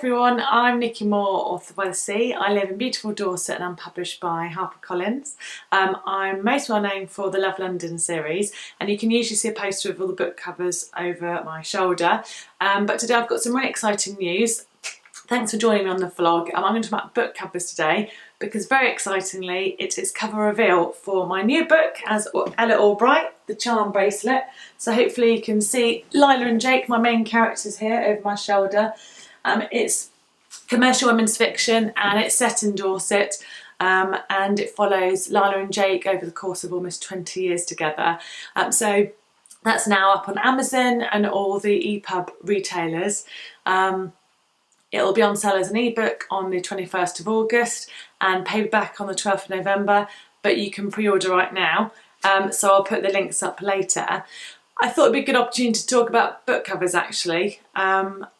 everyone, I'm Nikki Moore, author by the sea. I live in beautiful Dorset and I'm published by HarperCollins. I'm most well known for the Love London series, and you can usually see a poster of all the book covers over my shoulder. But today I've got some really exciting news. Thanks for joining me on the vlog. I'm going to talk about book covers today because very excitingly it is cover reveal for my new book as Ella Allbright, The Charm Bracelet. So hopefully you can see Lila and Jake, my main characters here over my shoulder. It's commercial women's fiction and it's set in Dorset, and it follows Lila and Jake over the course of almost 20 years together. So that's now up on Amazon and all the EPUB retailers. It'll be on sale as an ebook on the 21st of August and paperback on the 12th of November, but you can pre-order right now. So I'll put the links up later. I thought it'd be a good opportunity to talk about book covers actually.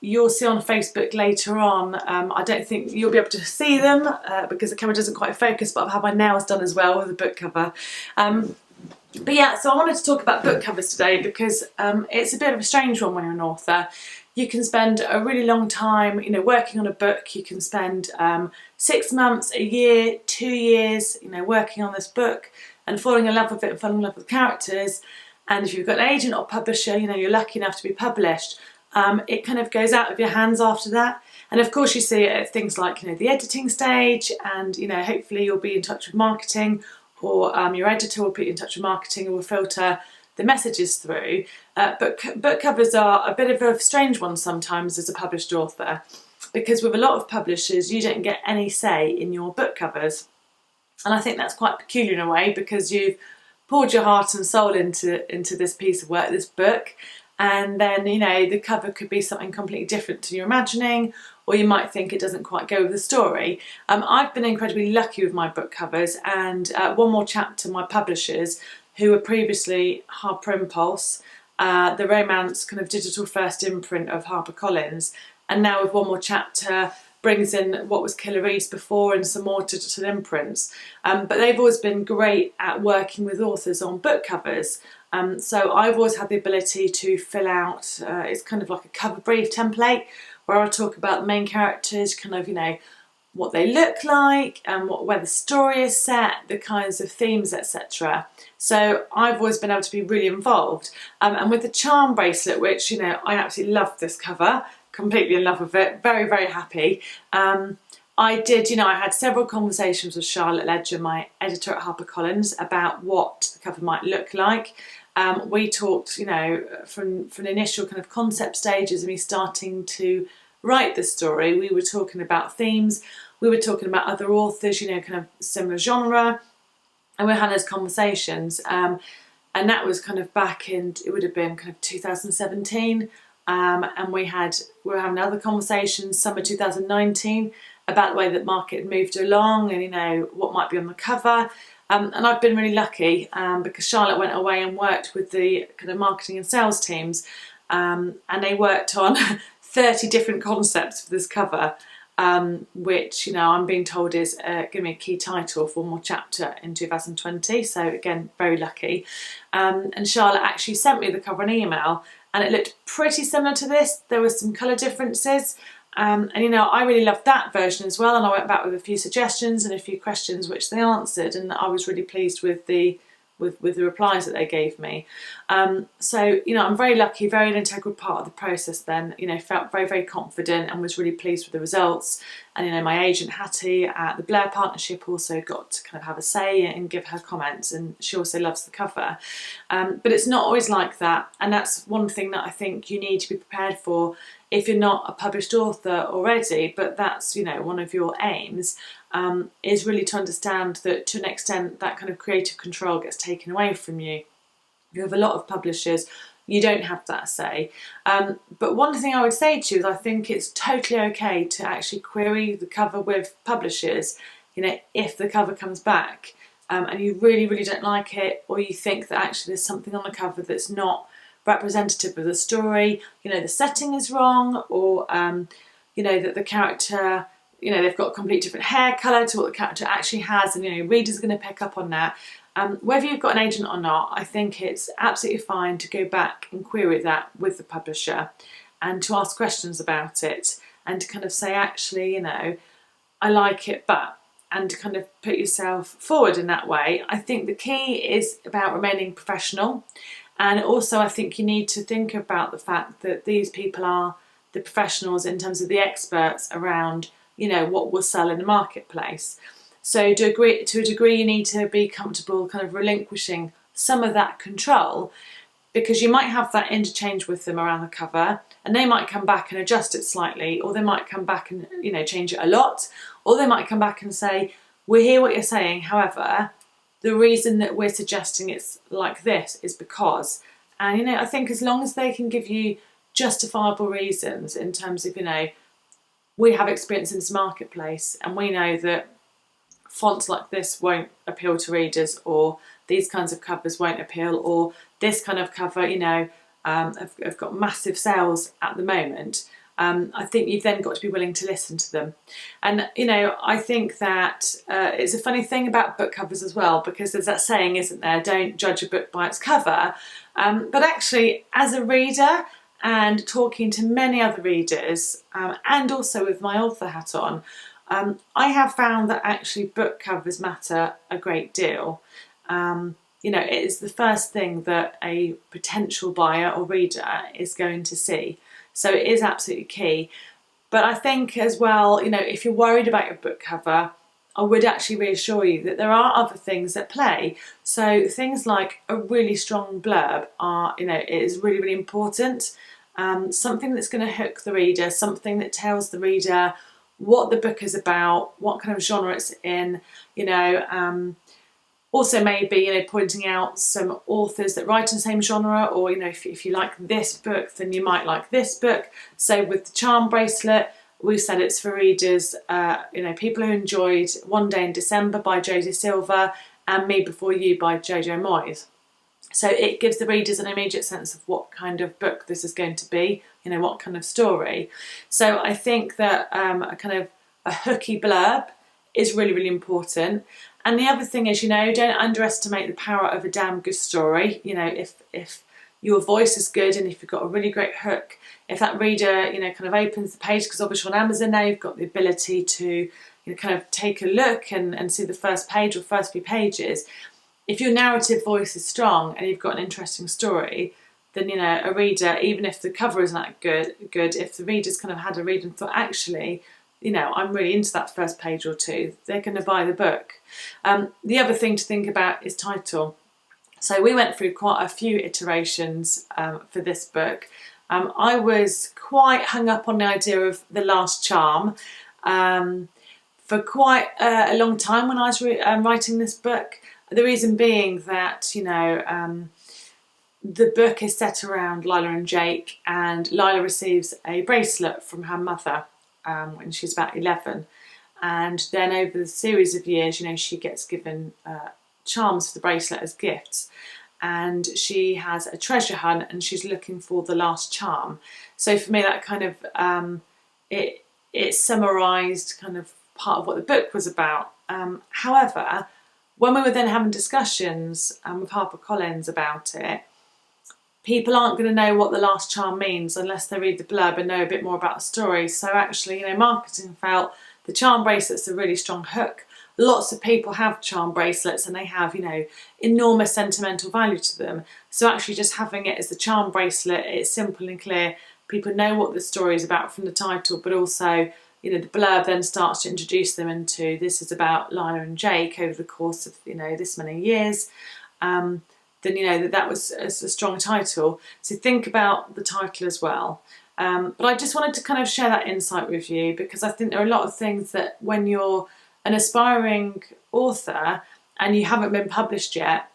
You'll see on Facebook later on, I don't think you'll be able to see them because the camera doesn't quite focus, but I've had my nails done as well with a book cover. But yeah, so I wanted to talk about book covers today because it's a bit of a strange one when you're an author. You can spend a really long time, working on a book. You can spend 6 months, a year, 2 years, working on this book and falling in love with it and falling in love with the characters. And if you've got an agent or publisher, you're lucky enough to be published, it kind of goes out of your hands after that. And of course you see it at things like, the editing stage, and, hopefully you'll be in touch with marketing, or your editor will put you in touch with marketing and will filter the messages through. But book covers are a bit of a strange one sometimes as a published author, because with a lot of publishers you don't get any say in your book covers. And I think that's quite peculiar in a way, because you've poured your heart and soul into this piece of work, this book, and then the cover could be something completely different to your imagining, or you might think it doesn't quite go with the story. I've been incredibly lucky with my book covers, and One More Chapter, my publishers, who were previously Harper Impulse, the romance kind of digital first imprint of HarperCollins, and now with One More Chapter brings in what was Killer Reads before and some more digital imprints. But they've always been great at working with authors on book covers. So I've always had the ability to fill out, it's kind of like a cover brief template, where I talk about the main characters, kind of, what they look like and where the story is set, the kinds of themes, etc. So I've always been able to be really involved. And with the Charm Bracelet, which, I absolutely love this cover, completely in love with it, very, very happy. I did, I had several conversations with Charlotte Ledger, my editor at HarperCollins, about what the cover might look like. We talked, from the initial kind of concept stages of me starting to write the story. We were talking about themes, we were talking about other authors, kind of similar genre, and we had those conversations. And that was kind of back in, it would have been kind of 2017. And we were having other conversations, summer 2019, about the way that market had moved along and, what might be on the cover. And I've been really lucky because Charlotte went away and worked with the kind of marketing and sales teams, and they worked on 30 different concepts for this cover, which, I'm being told is going to be a key title for One More Chapter in 2020. So again, very lucky. And Charlotte actually sent me the cover an email, and it looked pretty similar to this. There were some colour differences. And I really loved that version as well, and I went back with a few suggestions and a few questions which they answered, and I was really pleased with the replies that they gave me. So I'm very lucky, very an integral part of the process then, felt very, very confident and was really pleased with the results. And my agent Hattie at the Blair Partnership also got to kind of have a say and give her comments, and she also loves the cover. But it's not always like that, and that's one thing that I think you need to be prepared for if you're not a published author already, but that's one of your aims, is really to understand that to an extent that kind of creative control gets taken away from you. You have a lot of publishers, you don't have that say. But one thing I would say to you is I think it's totally okay to actually query the cover with publishers, if the cover comes back and you really, really don't like it, or you think that actually there's something on the cover that's not representative of the story, the setting is wrong, or that the character, they've got a completely different hair colour to what the character actually has, and readers are going to pick up on that. Whether you've got an agent or not, I think it's absolutely fine to go back and query that with the publisher and to ask questions about it. and to kind of say, actually, you know, I like it, but, and to kind of put yourself forward in that way. I think the key is about remaining professional. And also I think you need to think about the fact that these people are the professionals in terms of the experts around, you know, what will sell in the marketplace. So to a degree, you need to be comfortable kind of relinquishing some of that control, because you might have that interchange with them around the cover, and they might come back and adjust it slightly, or they might come back and, you know, change it a lot, or they might come back and say, we hear what you're saying, however, the reason that we're suggesting it's like this is because. And, you know, I think as long as they can give you justifiable reasons in terms of, you know, we have experience in this marketplace and we know that fonts like this won't appeal to readers, or these kinds of covers won't appeal, or this kind of cover, you know, have got massive sales at the moment. I think you've then got to be willing to listen to them. And, you know, I think that it's a funny thing about book covers as well, because there's that saying, isn't there, don't judge a book by its cover. But actually, as a reader and talking to many other readers, and also with my author hat on, I have found that actually book covers matter a great deal. You know, it is the first thing that a potential buyer or reader is going to see. So it is absolutely key. But I think as well, you know, if you're worried about your book cover, I would actually reassure you that there are other things at play. So things like a really strong blurb are, you know, it is really, really important. Something that's going to hook the reader, something that tells the reader what the book is about, what kind of genre it's in, you know, also maybe, you know, pointing out some authors that write in the same genre, or, you know, if you like this book, then you might like this book. So with the Charm Bracelet, we said it's for readers, you know, people who enjoyed One Day in December by Josie Silver and Me Before You by Jojo Moyes. So it gives the readers an immediate sense of what kind of book this is going to be, you know, what kind of story. So I think that a kind of a hooky blurb is really, really important. And the other thing is, you know, don't underestimate the power of a damn good story. You know, if your voice is good and if you've got a really great hook, if that reader, you know, kind of opens the page, because obviously on Amazon now you've got the ability to, you know, kind of take a look and see the first page or first few pages. If your narrative voice is strong and you've got an interesting story, then, you know, a reader, even if the cover isn't that good, if the reader's kind of had a read and thought, actually, you know, I'm really into that first page or two, they're going to buy the book. The other thing to think about is title. So we went through quite a few iterations for this book. I was quite hung up on the idea of The Last Charm for quite a long time when I was writing this book. The reason being that, you know, the book is set around Lila and Jake, and Lila receives a bracelet from her mother when she's about 11, and then over the series of years, you know, she gets given charms for the bracelet as gifts, and she has a treasure hunt and she's looking for the last charm. So for me, that kind of it summarised kind of part of what the book was about. However, when we were then having discussions with HarperCollins about it, people aren't going to know what the last charm means unless they read the blurb and know a bit more about the story. So actually, you know, marketing felt the charm bracelet's a really strong hook. Lots of people have charm bracelets and they have, you know, enormous sentimental value to them. So actually just having it as the charm bracelet, it's simple and clear. People know what the story is about from the title, but also, you know, the blurb then starts to introduce them into, this is about Lila and Jake over the course of, you know, this many years. Then you know that was a strong title. So think about the title as well. But I just wanted to kind of share that insight with you, because I think there are a lot of things that when you're an aspiring author and you haven't been published yet,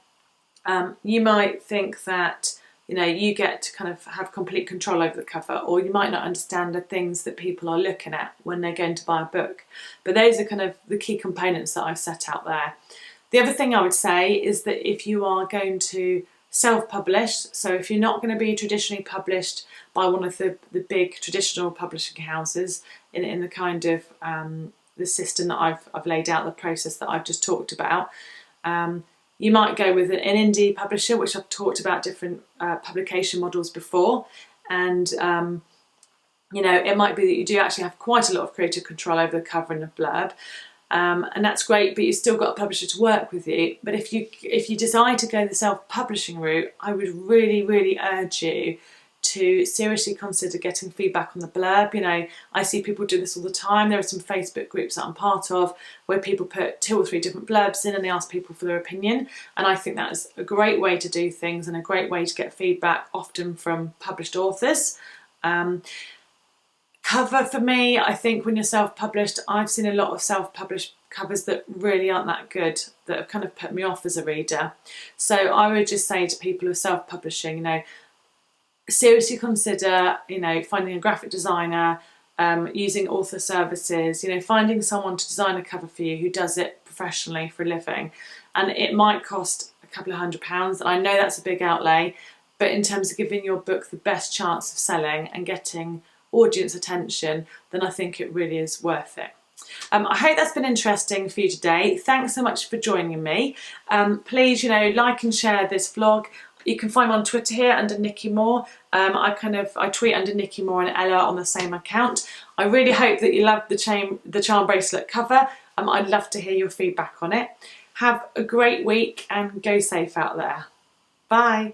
you might think that, you know, you get to kind of have complete control over the cover, or you might not understand the things that people are looking at when they're going to buy a book. But those are kind of the key components that I've set out there. The other thing I would say is that if you are going to self-publish, so if you're not going to be traditionally published by one of the big traditional publishing houses in the kind of the system that I've laid out, the process that I've just talked about, you might go with an indie publisher, which I've talked about different publication models before, and You know, it might be that you do actually have quite a lot of creative control over the cover and the blurb. And that's great, but you've still got a publisher to work with you. But if you decide to go the self-publishing route, I would really, really urge you to seriously consider getting feedback on the blurb. You know, I see people do this all the time. There are some Facebook groups that I'm part of where people put 2 or 3 different blurbs in and they ask people for their opinion. And I think that is a great way to do things and a great way to get feedback, often from published authors. Cover for me, I think when you're self-published, I've seen a lot of self-published covers that really aren't that good, that have kind of put me off as a reader. So I would just say to people who are self-publishing, you know, seriously consider, you know, finding a graphic designer, using author services, you know, finding someone to design a cover for you who does it professionally for a living. And it might cost a couple of £100. I know that's a big outlay, but in terms of giving your book the best chance of selling and getting audience attention, then I think it really is worth it. I hope that's been interesting for you today. Thanks so much for joining me. Please, you know, like and share this vlog. You can find me on Twitter here under Nikki Moore. I tweet under Nikki Moore and Ella on the same account. I really hope that you love the Charm Bracelet cover. I'd love to hear your feedback on it. Have a great week and go safe out there. Bye.